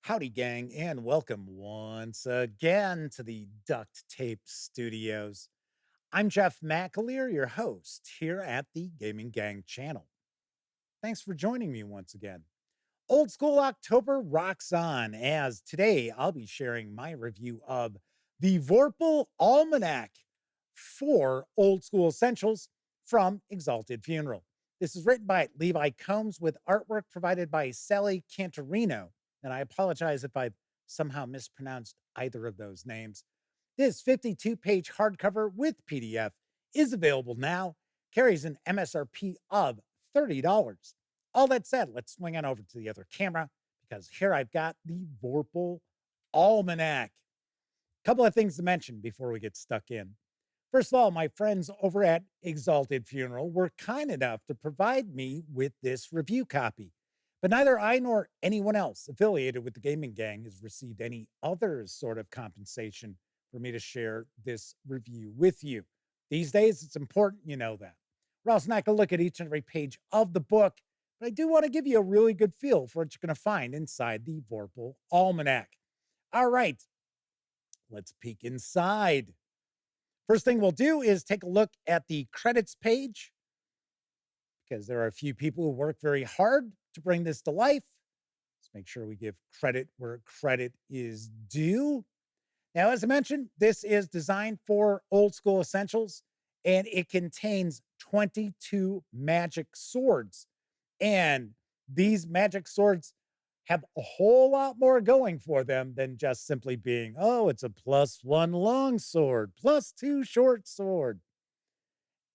Howdy, gang, and welcome once again to the Duct Tape Studios. I'm Jeff McAleer, your host here at the Gaming Gang channel. Thanks for joining me once again. Old School October rocks on, as today I'll be sharing my review of the Vorpal Almanac for Old School Essentials from Exalted Funeral. This is written by Levi Combs with artwork provided by Sally Cantorino, and I apologize if I've somehow mispronounced either of those names. This 52-page hardcover with PDF is available now, carries an MSRP of $30. All that said, let's swing on over to the other camera because here I've got the Vorpal Almanac. Couple of things to mention before we get stuck in. First of all, my friends over at Exalted Funeral were kind enough to provide me with this review copy. But neither I nor anyone else affiliated with the Gaming Gang has received any other sort of compensation for me to share this review with you. These days, it's important you know that. We're also not going to look at each and every page of the book, but I do want to give you a really good feel for what you're going to find inside the Vorpal Almanac. All right, let's peek inside. First thing we'll do is take a look at the credits page because there are a few people who work very hard to bring this to life. Let's make sure we give credit where credit is due. Now, as I mentioned, this is designed for Old School Essentials, and it contains 22 magic swords. And these magic swords have a whole lot more going for them than just simply being, oh, it's a +1 long sword, +2 short sword.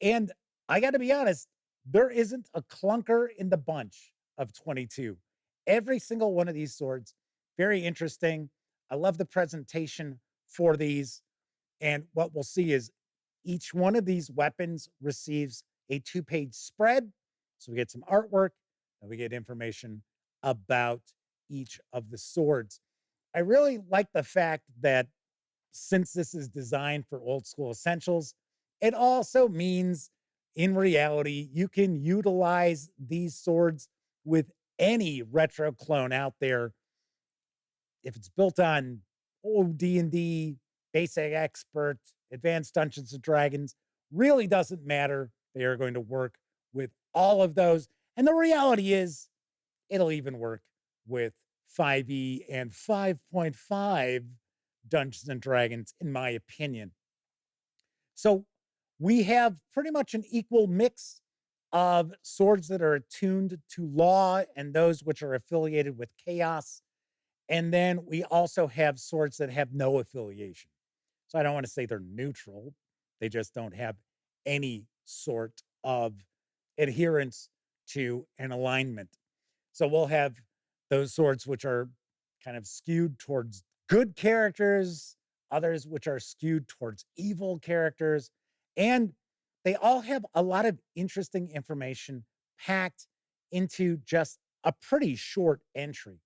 And I got to be honest, there isn't a clunker in the bunch of 22. Every single one of these swords, very interesting. I love the presentation for these. And what we'll see is each one of these weapons receives a 2-page spread. So we get some artwork and we get information about each of the swords. I really like the fact that since this is designed for Old School Essentials, it also means in reality, you can utilize these swords with any retro clone out there. If it's built on old D&D, Basic Expert, Advanced Dungeons and Dragons, really doesn't matter. They are going to work with all of those. And the reality is, it'll even work with 5e and 5.5 Dungeons and Dragons, in my opinion. So we have pretty much an equal mix of swords that are attuned to law and those which are affiliated with chaos. And then we also have swords that have no affiliation. So I don't want to say they're neutral. They just don't have any sort of adherence to an alignment. So we'll have those swords which are kind of skewed towards good characters, others which are skewed towards evil characters. And they all have a lot of interesting information packed into just a pretty short entry.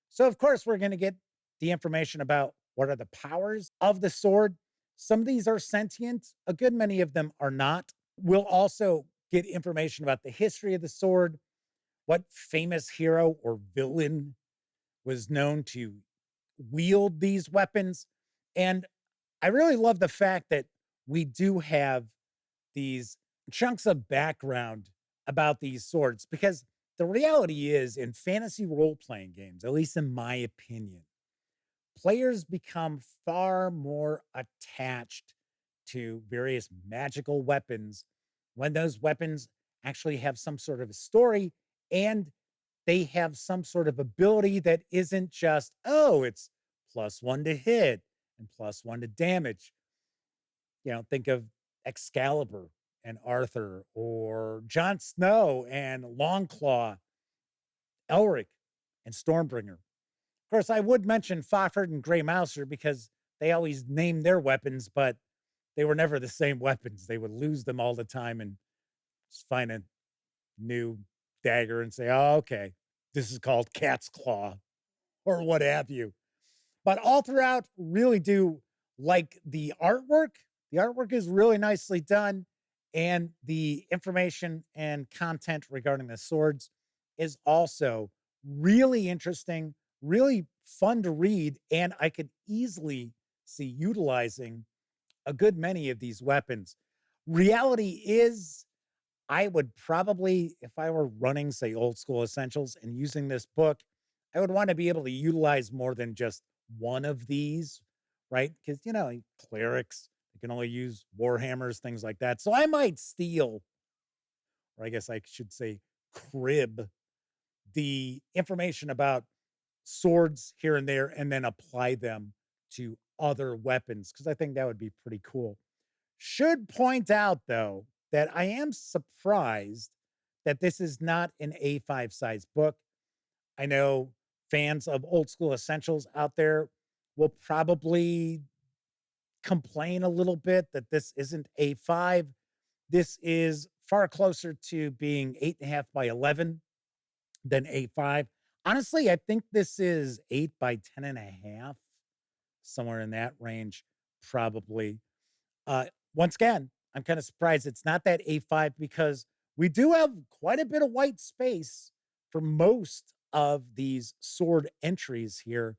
So, of course, we're going to get the information about what are the powers of the sword. Some of these are sentient, a good many of them are not. We'll also get information about the history of the sword, what famous hero or villain was known to wield these weapons. And I really love the fact that we do have these chunks of background about these swords because the reality is in fantasy role-playing games, at least in my opinion, players become far more attached to various magical weapons when those weapons actually have some sort of a story and they have some sort of ability that isn't just, oh, it's +1 to hit and +1 to damage. You know, think of Excalibur and Arthur, or Jon Snow and Longclaw, Elric and Stormbringer. Of course, I would mention Fafhrd and Grey Mouser because they always named their weapons, but they were never the same weapons. They would lose them all the time and just find a new dagger and say, oh, okay, this is called Cat's Claw or what have you. But all throughout, really do like the artwork. The artwork is really nicely done. And the information and content regarding the swords is also really interesting, really fun to read, and I could easily see utilizing a good many of these weapons. Reality is, I would probably, if I were running, say, old school essentials and using this book, I would want to be able to utilize more than just one of these, right? Because, clerics, they can only use warhammers, things like that. So I might steal, or I guess I should say, crib the information about swords here and there and then apply them to other weapons because I think that would be pretty cool. Should point out, though, that I am surprised that this is not an A5 size book. I know fans of old school essentials out there will probably complain a little bit that this isn't A5. This is far closer to being 8.5 by 11 than A5. Honestly, I think this is 8 by 10 and a half, somewhere in that range, probably. Once again, I'm kind of surprised it's not that A5 because we do have quite a bit of white space for most of these sword entries here.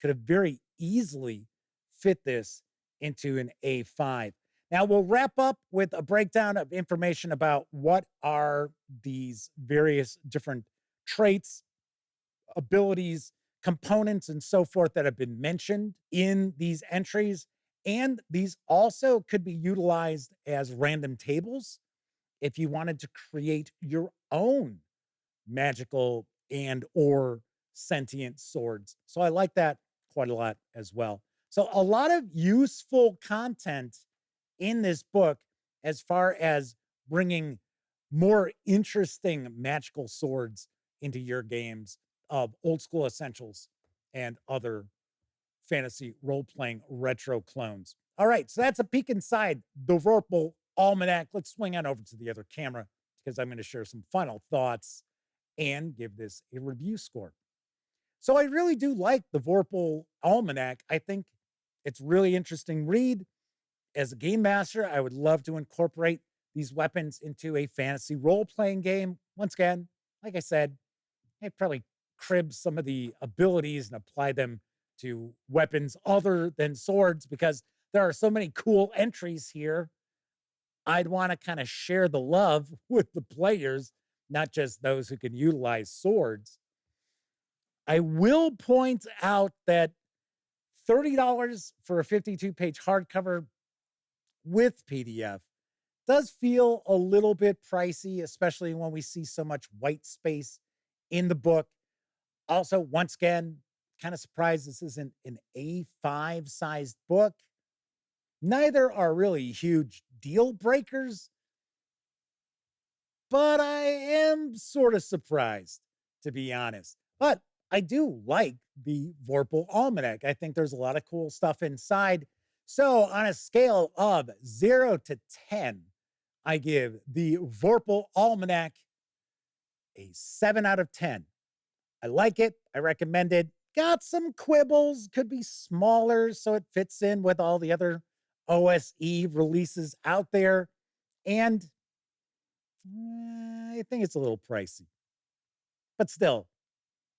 Could have very easily fit this into an A5. Now we'll wrap up with a breakdown of information about what are these various different traits, abilities, components, and so forth that have been mentioned in these entries. And these also could be utilized as random tables if you wanted to create your own magical and or sentient swords. So I like that quite a lot as well. So a lot of useful content in this book as far as bringing more interesting magical swords into your games of old school essentials and other fantasy role playing retro clones. All right, so that's a peek inside the Vorpal Almanac. Let's swing on over to the other camera because I'm going to share some final thoughts and give this a review score. So I really do like the Vorpal Almanac. I think it's really interesting read. As a game master, I would love to incorporate these weapons into a fantasy role playing game. Once again, like I said, I'd probably crib some of the abilities and apply them to weapons other than swords because there are so many cool entries here. I'd want to kind of share the love with the players, not just those who can utilize swords. I will point out that $30 for a 52-page hardcover with PDF does feel a little bit pricey, especially when we see so much white space in the book. Also, once again, kind of surprised this isn't an A5 sized book. Neither are really huge deal breakers, but I am sort of surprised, to be honest. But I do like the Vorpal Almanac. I think there's a lot of cool stuff inside. So, on a scale of 0 to 10, I give the Vorpal Almanac a 7 out of 10. I like it. I recommend it. Got some quibbles, could be smaller so it fits in with all the other OSE releases out there. And I think it's a little pricey, but still,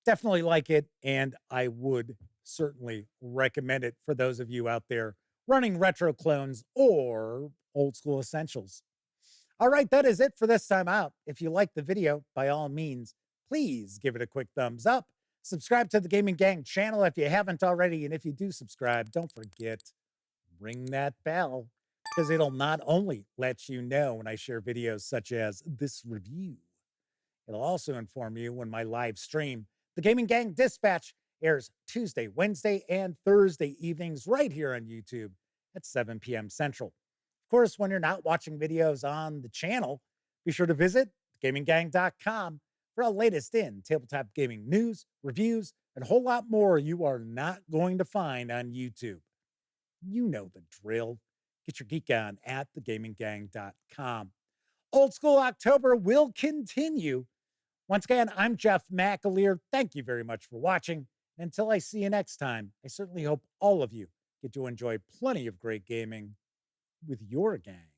definitely like it. And I would certainly recommend it for those of you out there running retro clones or old school essentials. All right, that is it for this time out. If you like the video, by all means, please give it a quick thumbs up. Subscribe to the Gaming Gang channel if you haven't already. And if you do subscribe, don't forget, ring that bell because it'll not only let you know when I share videos such as this review, it'll also inform you when my live stream, the Gaming Gang Dispatch, airs Tuesday, Wednesday, and Thursday evenings right here on YouTube at 7 p.m. Central. Of course, when you're not watching videos on the channel, be sure to visit gaminggang.com for the latest in tabletop gaming news, reviews, and a whole lot more you are not going to find on YouTube. You know the drill. Get your geek on at thegaminggang.com. Old School October will continue. Once again, I'm Jeff McAleer. Thank you very much for watching. Until I see you next time, I certainly hope all of you get to enjoy plenty of great gaming with your gang.